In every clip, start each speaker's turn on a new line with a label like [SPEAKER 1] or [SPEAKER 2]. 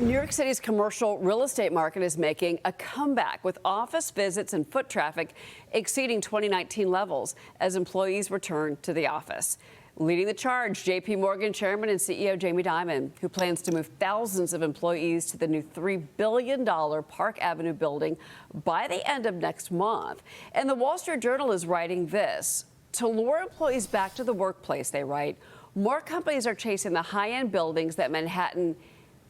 [SPEAKER 1] New York City's commercial real estate market is making a comeback, with office visits and foot traffic exceeding 2019 levels as employees return to the office. Leading the charge, JPMorgan Chairman and CEO Jamie Dimon, who plans to move thousands of employees to the new $3 billion Park Avenue building by the end of next month. And the Wall Street Journal is writing this: to lure employees back to the workplace, they write, more companies are chasing the high-end buildings that Manhattan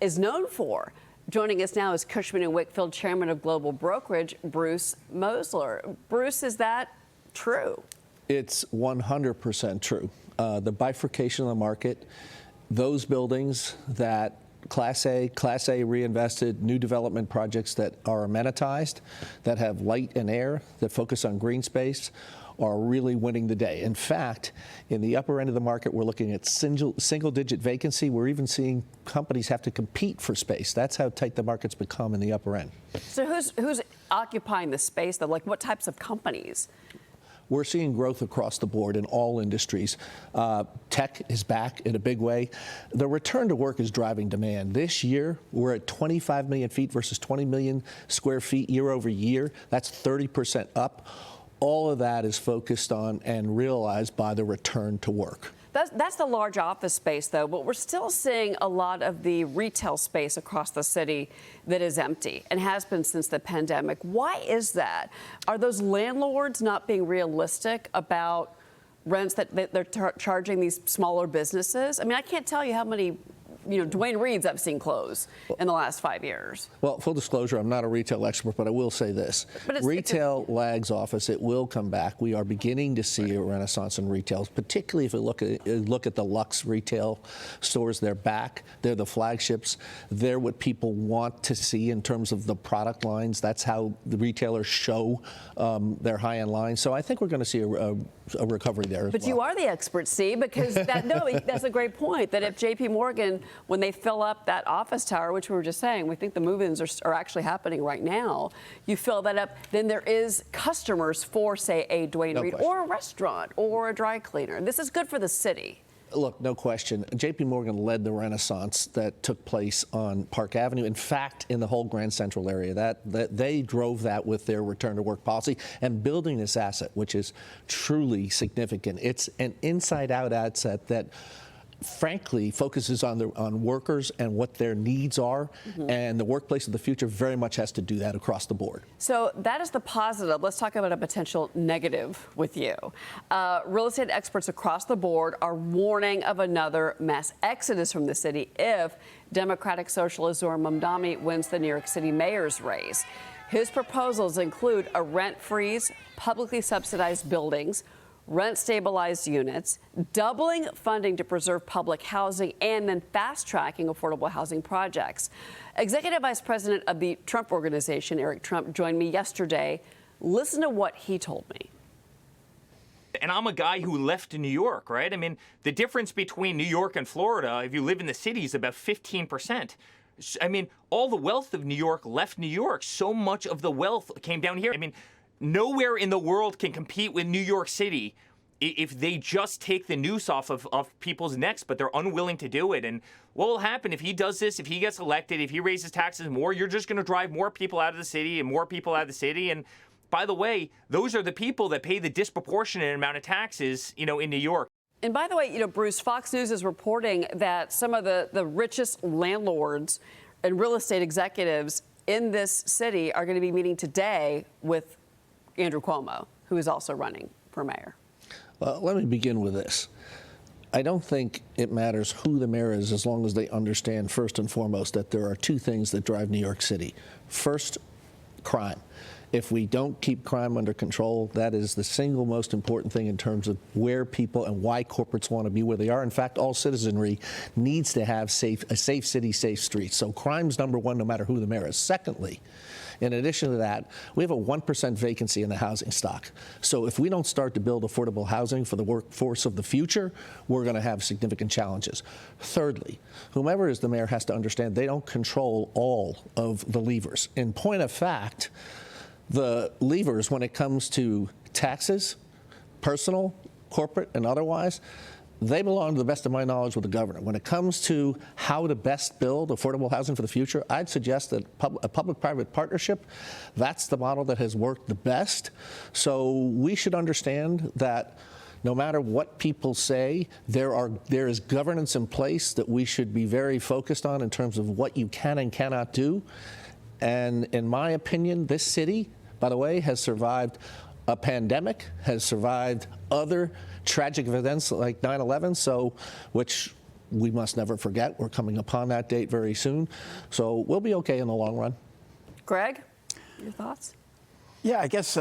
[SPEAKER 1] is known for. Joining us now is Cushman and Wakefield Chairman of Global Brokerage, Bruce Mosler. Bruce, is that true?
[SPEAKER 2] It's 100% true. The bifurcation of the market, those buildings that Class A reinvested, new development projects that are amenitized, that have light and air, that focus on green space, are really winning the day. In fact, in the upper end of the market, we're looking at single-digit vacancy. We're even seeing companies have to compete for space. That's how tight the market's become in the upper end.
[SPEAKER 1] So who's occupying the space, though? Like, what types of companies?
[SPEAKER 2] We're seeing growth across the board in all industries. Tech is back in a big way. The return to work is driving demand. This year, we're at 25 million feet versus 20 million square feet year over year. That's 30% up. All of that is focused on and realized by the return to work.
[SPEAKER 1] That's the large office space, though, but we're still seeing a lot of the retail space across the city that is empty and has been since the pandemic. Why is that? Are those landlords not being realistic about rents that they're charging these smaller businesses? I mean, I can't tell you how many Dwayne Reeds I've seen close in the last 5 years.
[SPEAKER 2] Well, full disclosure, I'm not a retail expert, but I will say this. Retail lags office. It will come back. We are beginning to see a renaissance in retail, particularly if you look at the luxe retail stores. They're back. They're the flagships. They're what people want to see in terms of the product lines. That's how the retailers show their high-end lines. So I think we're going to see a recovery there as well.
[SPEAKER 1] But you are the expert, see, because that's a great point, that if JPMorgan, when they fill up that office tower, which we were just saying, we think the move-ins are actually happening right now, you fill that up, then there is customers for, say, a Dwayne Reed or a restaurant or a dry cleaner. This is good for the city.
[SPEAKER 2] Look, no question. JPMorgan led the renaissance that took place on Park Avenue. In fact, in the whole Grand Central area, that they drove that with their return to work policy and building this asset, which is truly significant. It's an inside-out asset that, frankly, focuses on workers and what their needs are, and the workplace of the future very much has to do that across the board.
[SPEAKER 1] So that is the positive. Let's talk about a potential negative with you. Real estate experts across the board are warning of another mass exodus from the city if Democratic socialist Zohran Mamdani wins the New York City mayor's race. His proposals include a rent freeze, publicly subsidized buildings, rent-stabilized units, doubling funding to preserve public housing, and then fast-tracking affordable housing projects. Executive Vice President of the Trump Organization, Eric Trump, joined me yesterday. Listen to what he told me.
[SPEAKER 3] And I'm a guy who left New York, right? I mean, the difference between New York and Florida, if you live in the city, is about 15%. I mean, all the wealth of New York left New York. So much of the wealth came down here. I mean, nowhere in the world can compete with New York City if they just take the noose off of people's necks, but they're unwilling to do it. And what will happen if he does this, if he gets elected, if he raises taxes more, you're just going to drive more people out of the city and more people out of the city. And by the way, those are the people that pay the disproportionate amount of taxes, in New York. And
[SPEAKER 1] by the way, Bruce, Fox News is reporting that some of the richest landlords and real estate executives in this city are going to be meeting today with Andrew Cuomo, who is also running for mayor.
[SPEAKER 2] Well, let me begin with this. I don't think it matters who the mayor is as long as they understand, first and foremost, that there are two things that drive New York City. First, crime. If we don't keep crime under control, that is the single most important thing in terms of where people and why corporates want to be where they are. In fact, all citizenry needs to have a safe city, safe streets. So crime's number one, no matter who the mayor is. Secondly, in addition to that, we have a 1% vacancy in the housing stock. So if we don't start to build affordable housing for the workforce of the future, we're going to have significant challenges. Thirdly, whomever is the mayor has to understand they don't control all of the levers. In point of fact, the levers when it comes to taxes, personal, corporate, and otherwise, they belong, to the best of my knowledge, with the governor. When it comes to how to best build affordable housing for the future, I'd suggest that a public-private partnership, that's the model that has worked the best. So we should understand that no matter what people say, there is governance in place that we should be very focused on in terms of what you can and cannot do. And in my opinion, this city, by the way, has survived a pandemic, has survived other tragic events like 9/11, which we must never forget. We're coming upon that date very soon. So we'll be okay in the long run.
[SPEAKER 1] Greg, your thoughts?
[SPEAKER 4] Yeah, I guess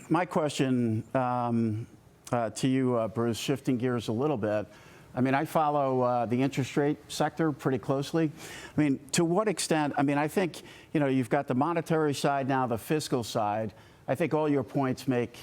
[SPEAKER 4] my question to you, Bruce, shifting gears a little bit. I mean, I follow the interest rate sector pretty closely. I mean, to what extent, I mean, I think, you've got the monetary side now, the fiscal side. I think all your points make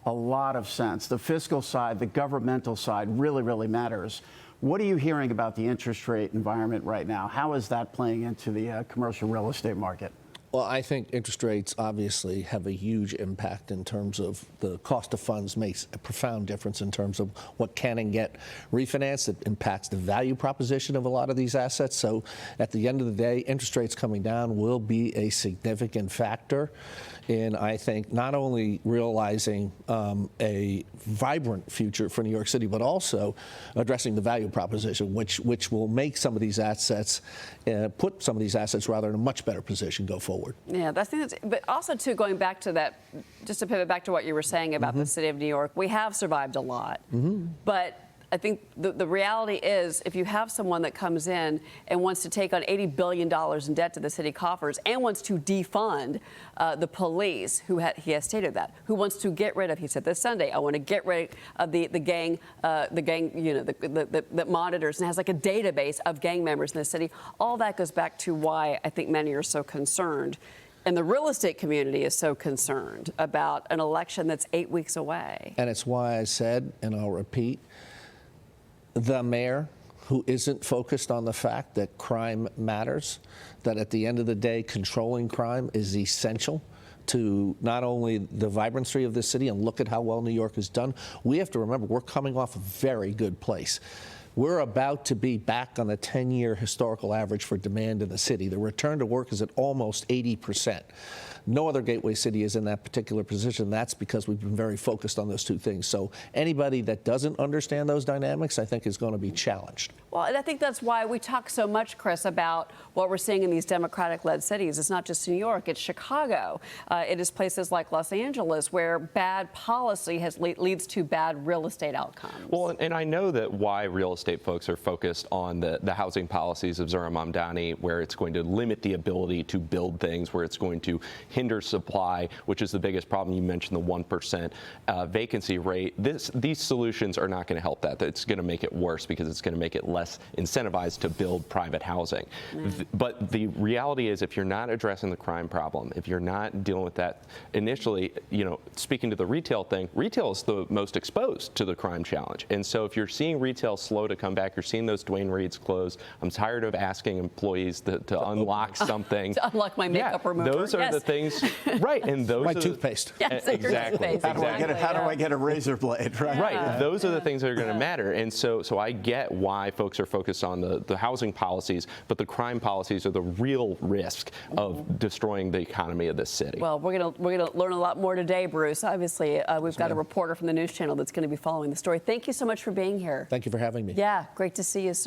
[SPEAKER 4] a lot of sense. The fiscal side, the governmental side really, really matters. What are you hearing about the interest rate environment right now? How is that playing into the commercial real estate market?
[SPEAKER 2] Well, I think interest rates obviously have a huge impact in terms of the cost of funds makes a profound difference in terms of what can and get refinanced. It impacts the value proposition of a lot of these assets. So at the end of the day, interest rates coming down will be a significant factor in, I think, not only realizing a vibrant future for New York City, but also addressing the value proposition, which will make some of these assets, put some of these assets rather in a much better position go forward.
[SPEAKER 1] Yeah, but also too, going back to that, just to pivot back to what you were saying about the city of New York, we have survived a lot, but I think the reality is, if you have someone that comes in and wants to take on $80 billion in debt to the city coffers and wants to defund the police, he has stated that, who wants to get rid of, he said this Sunday, I want to get rid of the gang, that monitors and has like a database of gang members in the city. All that goes back to why I think many are so concerned. And the real estate community is so concerned about an election that's 8 weeks away.
[SPEAKER 2] And it's why I said, and I'll repeat, the mayor who isn't focused on the fact that crime matters, that at the end of the day, controlling crime is essential to not only the vibrancy of this city, and look at how well New York has done. We have to remember we're coming off a very good place. We're about to be back on the 10-year historical average for demand in the city. The return to work is at almost 80%. No other gateway city is in that particular position. That's because we've been very focused on those two things. So anybody that doesn't understand those dynamics, I think, is going to be challenged.
[SPEAKER 1] Well, and I think that's why we talk so much, Chris, about what we're seeing in these Democratic-led cities. It's not just New York, it's Chicago. It is places like Los Angeles where bad policy leads to bad real estate outcomes.
[SPEAKER 5] Well, and I know that why real estate folks are focused on the housing policies of Zohran Mamdani, where it's going to limit the ability to build things, where it's going to hinder supply, which is the biggest problem. You mentioned the 1% vacancy rate. These solutions are not going to help that. It's going to make it worse because it's going to make it less incentivized to build private housing. But the reality is, if you're not addressing the crime problem, if you're not dealing with that initially, speaking to the retail thing, retail is the most exposed to the crime challenge. And so if you're seeing retail slow to come back, you're seeing those Dwayne Reeds close. I'm tired of asking employees to unlock something.
[SPEAKER 1] To unlock my makeup remover.
[SPEAKER 5] Those are the things, right? And those
[SPEAKER 2] My
[SPEAKER 5] are
[SPEAKER 2] toothpaste.
[SPEAKER 1] Yes,
[SPEAKER 5] exactly.
[SPEAKER 4] How do I get a razor blade? Right.
[SPEAKER 5] Right. Those are the things that are going to matter. And so I get why folks are focused on the housing policies, but the crime policies are the real risk of destroying the economy of this city.
[SPEAKER 1] Well, we're gonna learn a lot more today, Bruce. Obviously, we've got a reporter from the news channel that's going to be following the story. Thank you so much for being here.
[SPEAKER 2] Thank you for having me.
[SPEAKER 1] Yeah, great to see you, sir.